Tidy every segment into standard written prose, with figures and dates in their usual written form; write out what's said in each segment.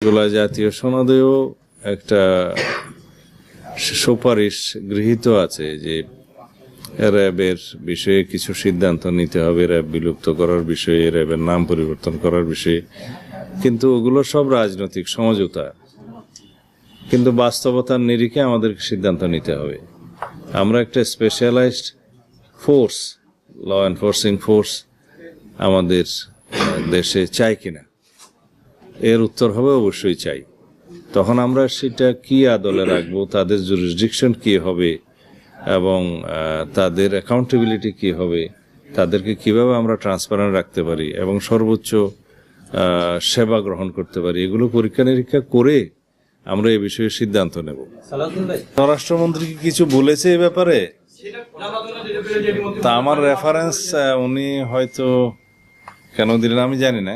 জুলাই জাতীয় সনদেও একটা সুপারিশ গৃহীত আছে যে র্যাবের বিষয়ে কিছু সিদ্ধান্ত নিতে হবে, র্যাব বিলুপ্ত করার বিষয়ে, র্যাবের নাম পরিবর্তন করার বিষয়ে। কিন্তু ওগুলো সব রাজনৈতিক সমঝোতা, কিন্তু বাস্তবতার নিরিখে আমাদেরকে সিদ্ধান্ত নিতে হবে। আমরা একটা specialised force, law enforcing force আমাদের দেশে চাই কিনা, এর উত্তর হবে অবশ্যই চাই। তখন আমরা সেটা কি আদলে রাখবো, তাদের জুরিসডিকশন কি হবে এবং তাদের অ্যাকাউন্টেবিলিটি কি হবে, তাদেরকে কিভাবে আমরা ট্রান্সপারেন্ট রাখতে পারি এবং সর্বোচ্চ সেবা গ্রহণ করতে পারি, এগুলো পরীক্ষা নিরীক্ষা করে আমরা এই বিষয়ে সিদ্ধান্ত নেব। স্বরাষ্ট্রমন্ত্রী কি কিছু বলেছে এই ব্যাপারে? তা আমার রেফারেন্স উনি হয়তো কেন দিলেন আমি জানি না।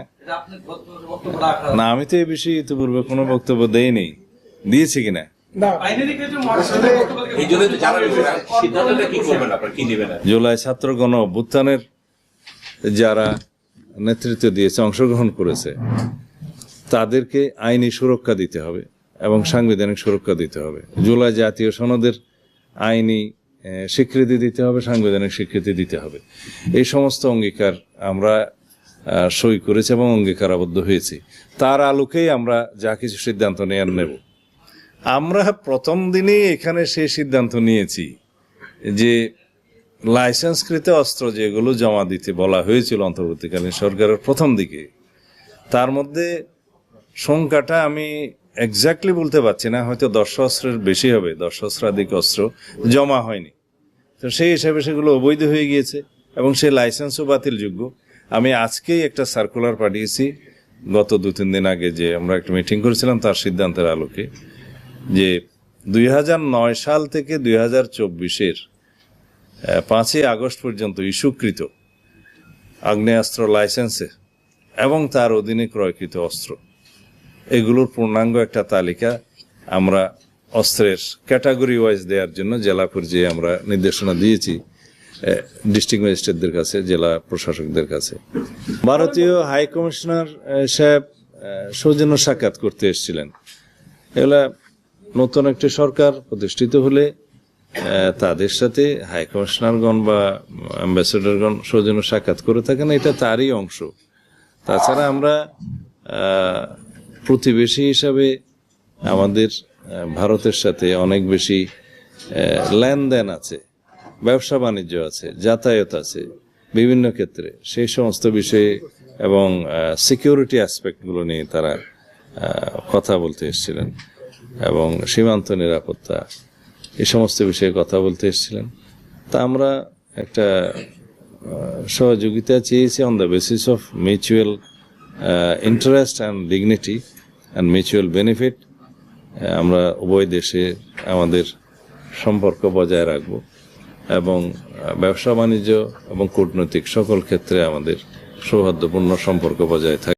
না, আমি তো এই বিষয়ে ইতিপূর্বে কোনো বক্তব্য দেইনি। দিয়েছি কিনা জুলাই ছাত্র গণ অভ্যুত্থানের যারা নেতৃত্ব দিয়েছে, অংশগ্রহণ করেছে, তাদেরকে আইনি সুরক্ষা দিতে হবে এবং সাংবিধানিক সুরক্ষা দিতে হবে। জুলাই জাতীয় সনদের আইনি স্বীকৃতি দিতে হবে, সাংবিধানিক স্বীকৃতি দিতে হবে। এই সমস্ত অঙ্গীকার আমরা সই করেছি এবং অঙ্গীকারাবদ্ধ হয়েছি। তার আলোকেই আমরা যা কিছু সিদ্ধান্ত নেব। আমরা প্রথম দিনেই এখানে সেই সিদ্ধান্ত নিয়েছি যে লাইসেন্সকৃত অস্ত্র যেগুলো জমা দিতে বলা হয়েছিল অন্তর্বর্তীকালীন সরকারের প্রথম দিকে, তার মধ্যে সংখ্যাটা আমি এক্স্যাক্টলি বলতে পারছি না, হয়তো 10 সহস্রের বেশি হবে, 10 সহস্রাধিক অস্ত্র জমা হয়নি। তো সেই হিসাবে সেগুলো অবৈধ হয়ে গিয়েছে এবং সেই লাইসেন্সও বাতিলযোগ্য। আমি আজকেই একটা সার্কুলার পাঠিয়েছি, গত 2-3 দিন আগে যে আমরা একটা মিটিং করেছিলাম তার সিদ্ধান্তের আলোকে, যে 2009 সাল থেকে 2024-এর 5ই আগস্ট পর্যন্ত ইস্যুকৃত আগ্নেয়াস্ত্র লাইসেন্সে এবং তার অধীনে ক্রয়কৃত অস্ত্র, এগুলোর পূর্ণাঙ্গ একটা তালিকা আমরা অস্ত্রের ক্যাটাগরি ওয়াইজ দেওয়ার জন্য জেলা পর্যায়ে আমরা নির্দেশনা দিয়েছি ডিস্ট্রিক্ট ম্যাজিস্ট্রেটদের কাছে, জেলা প্রশাসকদের কাছে। ভারতীয় হাই কমিশনার সাহেব সৌজন্য সাক্ষাৎ করতে এসেছিলেন। এগুলা নতুন একটি সরকার প্রতিষ্ঠিত হলে তাদের সাথে হাই কমিশনারগণ বা অ্যাম্বাসেডরগণ সৌজন্য সাক্ষাৎ করে থাকেন, এটা তারই অংশ। তাছাড়া আমরা প্রতিবেশী হিসাবে আমাদের ভারতের সাথে অনেক বেশি লেনদেন আছে, ব্যবসা বাণিজ্য আছে, যাতায়াত আছে বিভিন্ন ক্ষেত্রে। সেই সমস্ত বিষয়ে এবং সিকিউরিটি অ্যাসপেক্টগুলো নিয়ে তারা কথা বলতে এসেছিলেন এবং সীমান্ত নিরাপত্তা, এই সমস্ত বিষয়ে কথা বলতে এসেছিলেন। তা আমরা একটা সহযোগিতা চেয়েছি on the basis of mutual interest and dignity and mutual benefit. আমরা উভয় দেশে আমাদের সম্পর্ক বজায় রাখব এবং ব্যবসা বাণিজ্য এবং কূটনৈতিক সকল ক্ষেত্রে আমাদের সৌহার্দ্যপূর্ণ সম্পর্ক বজায় থাকবে।